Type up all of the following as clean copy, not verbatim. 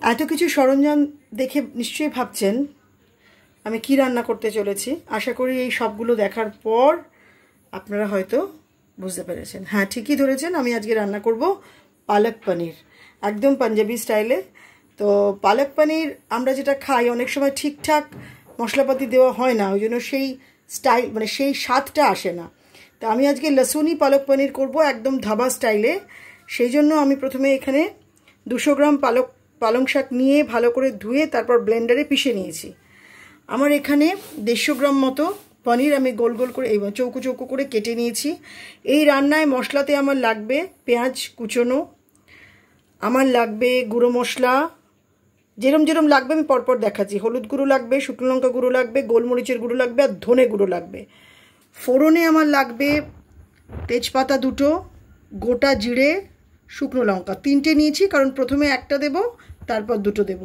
এত কিছু সরঞ্জাম দেখে নিশ্চয়ই ভাবছেন আমি কি রান্না করতে চলেছি। আশা করি এই সবগুলো দেখার পর আপনারা হয়তো বুঝতে পেরেছেন। হ্যাঁ, ঠিকই ধরেছেন, আমি আজকে রান্না করব পালক পনির, একদম পাঞ্জাবি স্টাইলে। তো পালক পনির আমরা যেটা খাই অনেক সময় ঠিকঠাক মশলাপাতি দেওয়া হয় না, ওই জন্য সেই স্টাইল মানে সেই স্বাদটা আসে না। তো আমি আজকে লসুনি পালক পনির করব একদম ধাবা স্টাইলে। সেই জন্য আমি প্রথমে এখানে 200 গ্রাম পালং শাক নিয়ে ভালো করে ধুয়ে তারপর ব্লেন্ডারে পিষে নিয়েছি। আমার এখানে 150 গ্রাম মতো পনির আমি গোল গোল করে এই চৌকো চৌকো করে কেটে নিয়েছি। এই রান্নায় মশলাতে আমার লাগবে পেঁয়াজ কুচোনো, আমার লাগবে গুঁড়ো মশলা, যেরম যেরম লাগবে আমি পরপর দেখাচ্ছি। হলুদ গুঁড়ো লাগবে, শুকনো লঙ্কা গুঁড়ো লাগবে, গোলমরিচের গুঁড়ো লাগবে আর ধনে গুঁড়ো লাগবে। ফোড়নে আমার লাগবে তেজপাতা 2টো, গোটা জিরে, শুকনো লঙ্কা 3টে নিয়েছি, কারণ প্রথমে একটা দেব তারপর 2টো দেব।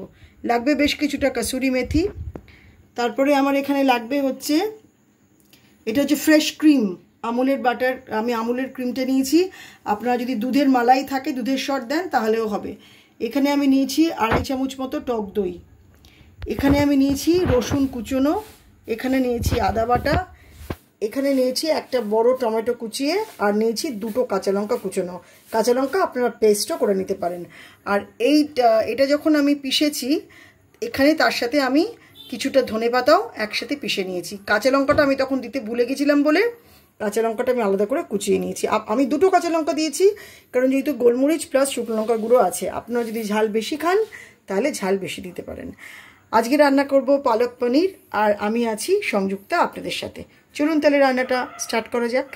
লাগবে বেশ কিছুটা কাসুরি মেথি। তারপরে আমার এখানে লাগবে হচ্ছে এটা হচ্ছে ফ্রেশ ক্রিম, আমুলের বাটার, আমি আমুলের ক্রিমটা নিয়েছি। আপনারা যদি দুধের মালাই থাকে দুধের শর্ট দেন তাহলেও হবে। এখানে আমি নিয়েছি 2.5 চামচ মতো টক দই, এখানে আমি নিয়েছি রসুন কুচোনো, এখানে নিয়েছি আদা বাটা, এখানে নিয়েছি একটা বড় টমেটো কুচিয়ে, আর নিয়েছি 2টো কাঁচা লঙ্কা কুচোনো। কাঁচা লঙ্কা আপনারা পেস্টও করে নিতে পারেন। আর এটা যখন আমি পিষেছি এখানে তার সাথে আমি কিছুটা ধনেপাতাও একসাথে পিষে নিয়েছি। কাঁচা লঙ্কাটা আমি তখন দিতে ভুলে গেছিলাম বলে কাঁচা লঙ্কাটা আমি আলাদা করে কুচিয়ে নিয়েছি। আমি 2টো কাঁচা লঙ্কা দিয়েছি কারণ যেহেতু গোলমরিচ প্লাস শুকনো লঙ্কার গুঁড়ো আছে। আপনারা যদি ঝাল বেশি খান তাহলে ঝাল বেশি দিতে পারেন। আজকে রান্না করব পালক পনির, আর আমি আছি সংযুক্তা আপনাদের সাথে। চলুন তাহলে রান্নাটা স্টার্ট করা যাক।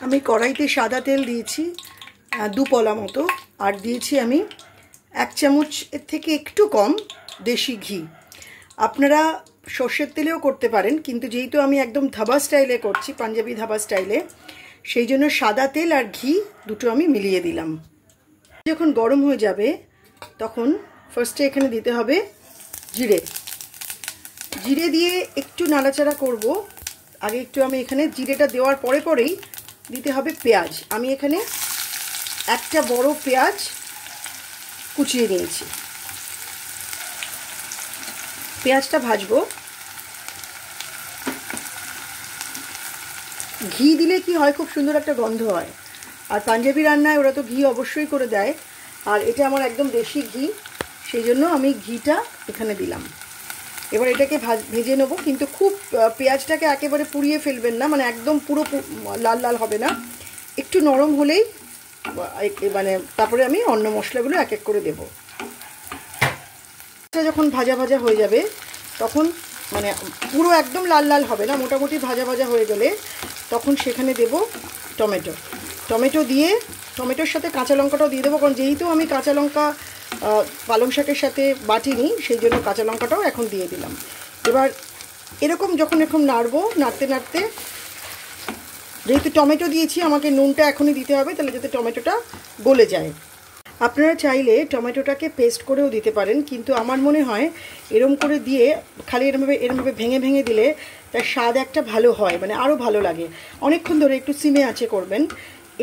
আমি কড়াইতে সাদা তেল দিয়েছি 2 পলা মতো, আর দিয়েছি আমি 1 চামচ এর থেকে একটু কম দেশি ঘি। আপনারা সর্ষের তেলেও করতে পারেন, কিন্তু যেহেতু আমি একদম ধাবা স্টাইলে করছি, পাঞ্জাবি ধাবা স্টাইলে, সেই জন্য সাদা তেল আর ঘি দুটো আমি মিলিয়ে দিলাম। যখন গরম হয়ে যাবে তখন ফার্স্টে এখানে দিতে হবে জিরে। জিরে দিয়ে একটু নাড়াচাড়া করব। আগে একটু আমি এখানে জিরেটা দেওয়ার পরেই দিতে হবে পেঁয়াজ। আমি এখানে একটা বড় পেঁয়াজ কুচিয়ে নিয়েছি, পেঁয়াজটা ভাজবো। ঘি দিলে কি হয়, খুব সুন্দর একটা গন্ধ হয়। আর পাঞ্জাবি রান্নায় ওরা তো ঘি অবশ্যই করে দেয়, আর এটা আমার একদম দেশি ঘি, সেই জন্য আমি ঘিটা এখানে দিলাম। এবার এটাকে ভেজে নেবো, কিন্তু খুব পেঁয়াজটাকে একেবারে পুড়িয়ে ফেলবেন না, মানে একদম পুরো লাল লাল হবে না, একটু নরম হলেই মানে তারপরে আমি অন্য মশলাগুলো এক এক করে দেবো। যখন ভাজা ভাজা হয়ে যাবে তখন মানে পুরো একদম লাল লাল হবে না, মোটামুটি ভাজা ভাজা হয়ে গেলে তখন সেখানে দেব টমেটো দিয়ে টমেটোর সাথে কাঁচা লঙ্কাটাও দিয়ে দেবো, কারণ যেহেতু আমি কাঁচা লঙ্কা পালং শাকের সাথে বাটিনি সেই জন্য কাঁচা লঙ্কাটাও এখন দিয়ে দিলাম। এবার এরকম যখন নাড়তে নাড়তে, যেহেতু টমেটো দিয়েছি আমাকে নুনটা এখনই দিতে হবে, তাহলে যাতে টমেটোটা গলে যায়। আপনারা চাইলে টমেটোটাকে পেস্ট করেও দিতে পারেন, কিন্তু আমার মনে হয় এরম করে দিয়ে খালি এরমভাবে ভেঙে ভেঙে দিলে তার স্বাদ একটা ভালো হয়, মানে আরও ভালো লাগে। অনেকক্ষণ ধরে একটু সিমে আঁচে করবেন।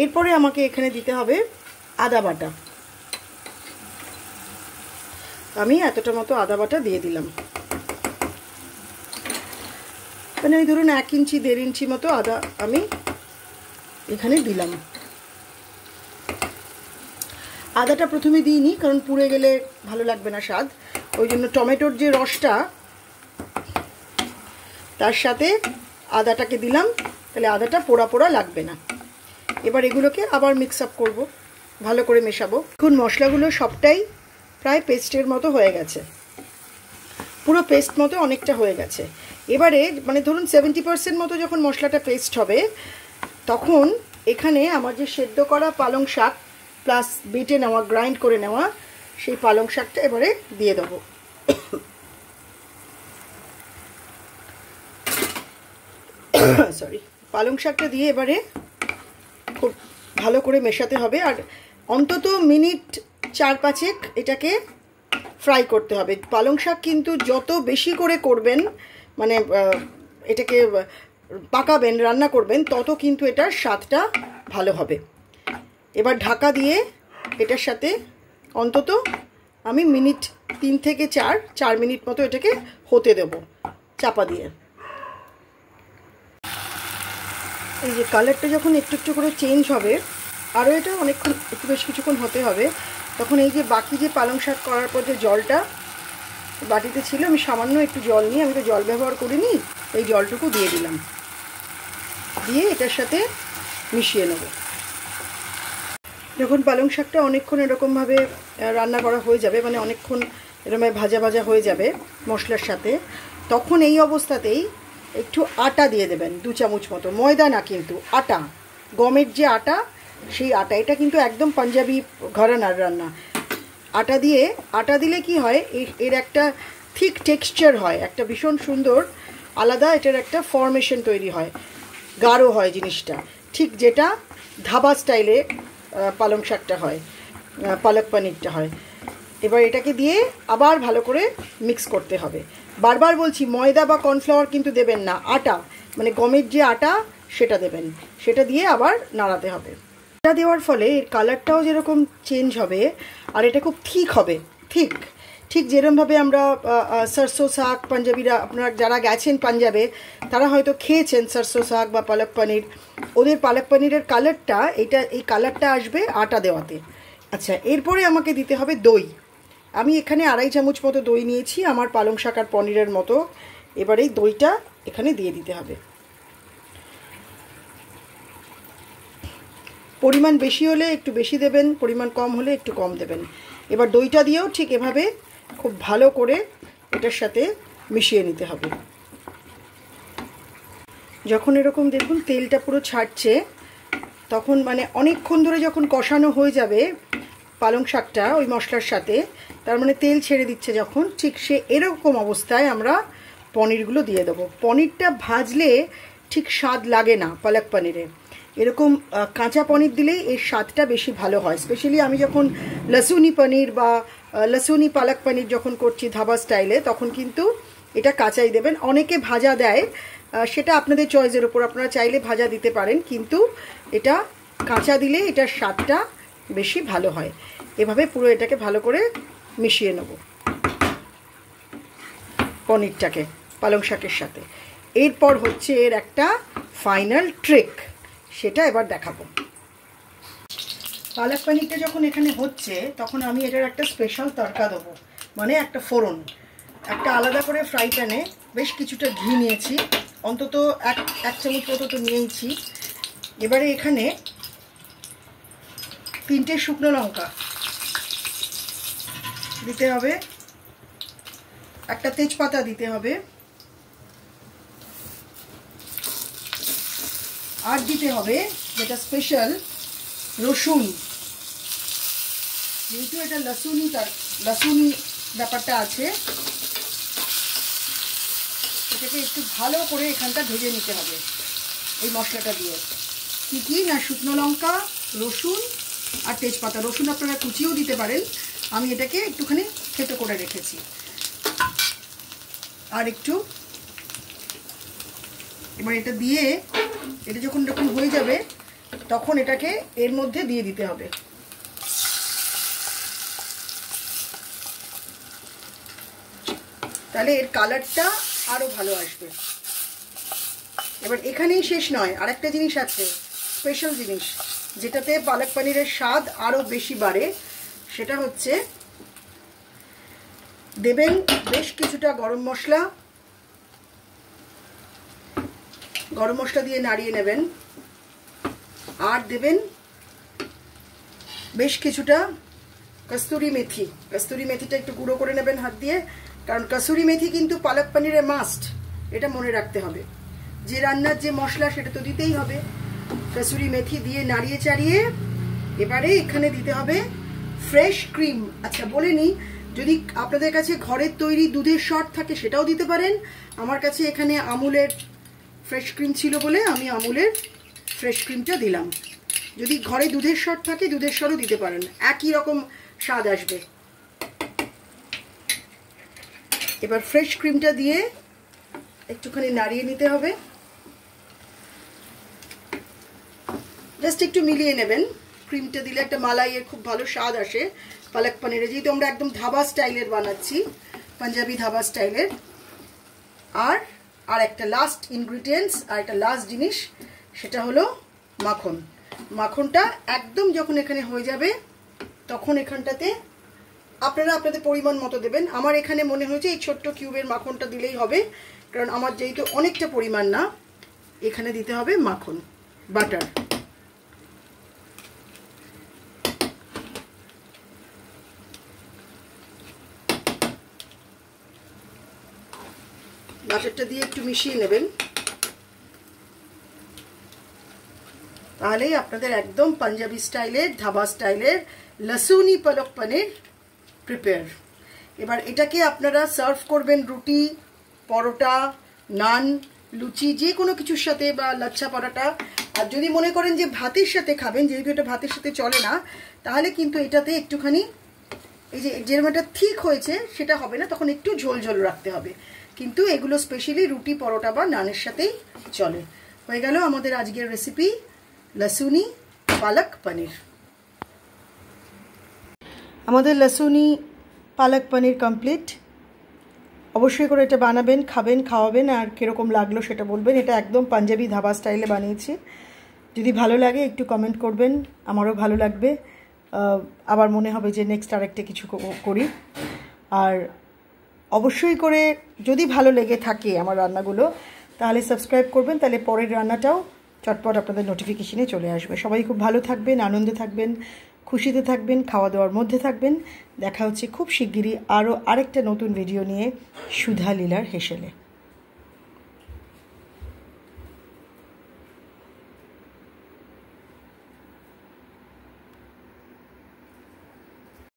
এরপরে আমাকে এখানে দিতে হবে আদা বাটা। আমি এতটা মতো আদা বাটা দিয়ে দিলাম, মানে ওই ধরুন 1 ইঞ্চি 1.5 ইঞ্চি মতো আদা আমি এখানে দিলাম। আদাটা প্রথমে দিইনি, কারণ পুড়ে গেলে ভালো লাগবে না স্বাদ, ওই জন্য টমেটোর যে রসটা তার সাথে আদাটাকে দিলাম, তাহলে আদাটা পোড়া পোড়া লাগবে না। এবার এগুলোকে আবার মিক্স আপ করবো, ভালো করে মেশাবো। এখন মশলাগুলো সবটাই প্রায় পেস্টের মতো হয়ে গেছে, পুরো পেস্ট মতো অনেকটা হয়ে গেছে। এবারে মানে ধরুন 70% মতো যখন মশলাটা পেস্ট হবে তখন এখানে আমার যে সেদ্ধ করা পালং শাক প্লাস বেটে নেওয়া গ্রাইন্ড করে নেওয়া সেই পালং শাকটা এবারে দিয়ে দেবো। সরি, পালং শাকটা দিয়ে এবারে খুব ভালো করে মেশাতে হবে, আর অন্তত মিনিট 4-5 এটাকে ফ্রাই করতে হবে। পালং শাক কিন্তু যত বেশি করে করবেন, মানে এটাকে পাকাবেন, রান্না করবেন, তত কিন্তু এটার স্বাদটা ভালো হবে। এবার ঢাকা দিয়ে এটার সাথে অন্তত আমি মিনিট 3 থেকে 4 মিনিট মতো এটাকে হতে দেব চাপা দিয়ে। এই যে কালারটা যখন একটু একটু করে চেঞ্জ হবে, আরও এটা অনেকক্ষণ একটু বেশ কিছুক্ষণ হতে হবে, তখন এই যে বাকি যে পালং শাক করার পর যে জলটা বাটিতে ছিল, আমি সামান্য একটু জল নিয়ে, আমি তো জল ব্যবহার করিনি, এই জলটুকু দিয়ে দিলাম, দিয়ে এটার সাথে মিশিয়ে নেব। যখন পালং শাকটা অনেকক্ষণ এরকমভাবে রান্না করা হয়ে যাবে, মানে অনেকক্ষণ এরকম ভাজা ভাজা হয়ে যাবে মশলার সাথে, তখন এই অবস্থাতেই একটু আটা দিয়ে দেবেন, 2 চামচ মতো, ময়দা না কিন্তু আটা, গমের যে আটা সেই আটা, এটা কিন্তু একদম পাঞ্জাবি ঘরানার রান্না। আটা দিলে কি হয়, এর একটা থিক টেক্সচার হয়, একটা ভীষণ সুন্দর আলাদা এটার একটা ফর্মেশন তৈরি হয়, গাঢ় হয় জিনিসটা, ঠিক যেটা ধাবা স্টাইলে পালং শাকটা হয়, পালক পনিরটা হয়। এবার এটাকে দিয়ে আবার ভালো করে মিক্স করতে হবে। বারবার বলছি, ময়দা বা কর্নফ্লাওয়ার কিন্তু দেবেন না, আটা মানে গমের যে আটা সেটা দেবেন, সেটা দিয়ে আবার নাড়াতে হবে। এটা দেওয়ার ফলে এর কালারটাও যেরকম চেঞ্জ হবে, আর এটা খুব ঠিক হবে, ঠিক যেরকমভাবে আমরা সরসো শাক, পাঞ্জাবিরা আপনারা যারা গেছেন পাঞ্জাবে তারা হয়তো খেয়েছেন সরসো শাক বা পালক পনির, ওদের পালক পনিরের কালারটা এই কালারটা আসবে আটা দেওয়াতে। আচ্ছা, এরপরে আমাকে দিতে হবে দই। আমি এখানে 2.5 চামচ মতো দই নিয়েছি আমার পালং শাক আর পনিরের মতো। এবার এই দইটা এখানে দিয়ে দিতে হবে। পরিমাণ বেশি হলে একটু বেশি দেবেন, পরিমাণ কম হলে একটু কম দেবেন। এবার দইটা দিয়েও ঠিক এভাবে খুব ভালো করে এটার সাথে মিশিয়ে নিতে হবে। যখন এরকম দেখুন তেলটা পুরো ছাড়ছে, তখন মানে অনেকক্ষণ ধরে যখন কষানো হয়ে যাবে পালং শাকটা ওই মশলার সাথে, তার মানে তেল ছেড়ে দিচ্ছে যখন, ঠিক সে এরকম অবস্থায় আমরা পনিরগুলো দিয়ে দেবো। পনিরটা ভাজলে ঠিক স্বাদ লাগে না পালক পনিরে, এরকম কাঁচা পনির দিলেই এর স্বাদটা বেশি ভালো হয়। স্পেশালি আমি যখন লসুনি পনির বা লসুনি পালক পনির যখন করছি ধাবা স্টাইলে, তখন কিন্তু এটা কাঁচাই দেবেন। অনেকে ভাজা দেয়, সেটা আপনাদের চয়েসের উপর, আপনারা চাইলে ভাজা দিতে পারেন, কিন্তু এটা কাঁচা দিলে এটার স্বাদটা বেশি ভালো হয়। এভাবে পুরো এটাকে ভালো করে মিশিয়ে নেব পনিরটাকে পালং শাকের সাথে। এরপর হচ্ছে এর একটা ফাইনাল ট্রিক, সেটা এবার দেখাবো। পালক পনিরটা যখন এখানে হচ্ছে, তখন আমি এটার একটা স্পেশাল তড়কা দেবো, মানে একটা ফোড়ন। একটা আলাদা করে ফ্রাই প্যানে বেশ কিছুটা ঘি নিয়েছি, অন্তত এক চামচ মতো তো নিয়েইছি। এবারে এখানে 3টে শুকনো লঙ্কা দিতে হবে, একটা তেজপাতা দিতে হবে, আর দিতে হবে যেটা স্পেশাল রসুন। যেহেতু এটা লসুনি ব্যাপারটা আছে, এটাকে একটু ভালো করে এখানটা ভেজে নিতে হবে এই মশলাটা দিয়ে। কি না, শুকনো লঙ্কা, রসুন আর তেজপাতা। রসুন আপনারা কুচিও দিতে পারেন, আমি এটাকে একটুখানি থেতো করে রেখেছি। আর একটু এবার এটা দিয়ে, এটা যখন এরকম হয়ে যাবে তখন এটাকে এর মধ্যে দিয়ে দিতে হবে। তাহলে এর কালারটা আরো ভালো আসবে। এবার এখানেই শেষ নয়, আরেকটা জিনিস আছে, স্পেশাল জিনিস, যেটাতে পালক পনিরের স্বাদ আরো বেশি বাড়ে। সেটা হচ্ছে দেবেন বেশ কিছুটা গরম মশলা দিয়ে নাড়িয়ে নেবেন। আর দেবেন বেশ কিছুটা কস্তুরি মেথিটা একটু গুঁড়ো করে নেবেন হাত দিয়ে, কারণ কসুরি মেথি কিন্তু পালক পনিরে মাস্ট, এটা মনে রাখতে হবে। যে রান্নার যে মশলা সেটা তো দিতেই হবে। কসুরি মেথি দিয়ে নাড়িয়ে চাড়িয়ে এবারে এখানে দিতে হবে ফ্রেশ ক্রিম। আচ্ছা বলে নিই, যদি আপনাদের কাছে ঘরের তৈরি দুধের শর্ট থাকে সেটাও দিতে পারেন। আমার কাছে এখানে আমুলের ফ্রেশ ক্রিম ছিল বলে আমি আমুলের ফ্রেশ ক্রিমটা দিলাম। যদি ঘরে দুধের শর্ট থাকে দুধের শরও দিতে পারেন, একই রকম স্বাদ আসবে। এবার ফ্রেশ ক্রিমটা দিয়ে একটুখানি নাড়িয়ে নিতে হবে, জাস্ট একটু মিলিয়ে নেবেন। ক্রিমটা দিলে একটা মালাইয়ের খুব ভালো স্বাদ আসে, পালক পনিরে, যেহেতু আমরা একদম ধাবা স্টাইলের বানাচ্ছি, পাঞ্জাবি ধাবা স্টাইলের। আর একটা লাস্ট ইনগ্রিডিয়েন্টস, আর একটা লাস্ট জিনিস, সেটা হলো মাখন। মাখনটা একদম যখন এখানে হয়ে যাবে তখন এখানটাতে আপনারা আপনাদের পরিমাণ মতো দেবেন। আমার এখানে মনে হয়েছে এই ছোট্ট কিউবের মাখনটা দিলেই হবে, কারণ আমার যেহেতু অনেকটা পরিমাণ না, এখানে দিতে হবে মাখন, বাটার। বাটারটা দিয়ে একটু মিশিয়ে নেবেন, তাহলেই আপনাদের একদম পাঞ্জাবি স্টাইলের, ধাবা স্টাইলের লসুনি পালক পনির প্রিপেয়ার। এবার এটাকে আপনারা সার্ভ করবেন রুটি, পরোটা, নান, লুচি, যে কোনো কিছুর সাথে, বা লাচ্ছা পরোটা। আর যদি মনে করেন যে ভাতের সাথে খাবেন, যেহেতু এটা ভাতের সাথে চলে না, তাহলে কিন্তু এটাতে একটুখানি এই যে যেরকম একটা ঠিক হয়েছে সেটা হবে না, তখন একটু ঝোল ঝোল রাখতে হবে। কিন্তু এগুলো স্পেশালি রুটি, পরোটা বা নানের সাথেই চলে। হয়ে গেল আমাদের আজকের রেসিপি লসুনি পালক পনির। আমাদের লসুনি পালক পনির কমপ্লিট। অবশ্যই করে এটা বানাবেন, খাবেন, খাওয়াবেন, আর কীরকম লাগলো সেটা বলবেন। এটা একদম পাঞ্জাবি ধাবা স্টাইলে বানিয়েছি। যদি ভালো লাগে একটু কমেন্ট করবেন, আমারও ভালো লাগবে। আবার মনে হবে যে নেক্সট আরেকটা কিছু করি। আর অবশ্যই করে যদি ভালো লেগে থাকে আমার রান্নাগুলো, তাহলে সাবস্ক্রাইব করবেন, তাহলে পরের রান্নাটাও চটপট আপনাদের নোটিফিকেশনে চলে আসবে। সবাই খুব ভালো থাকবেন, আনন্দে থাকবেন, খুশিতে থাকবেন, খাওয়া দাওয়ার মধ্যে থাকবেন। দেখা হচ্ছে খুব শিগগিরই আরও আরেকটা নতুন ভিডিও নিয়ে সুধা লীলার হেসেলে।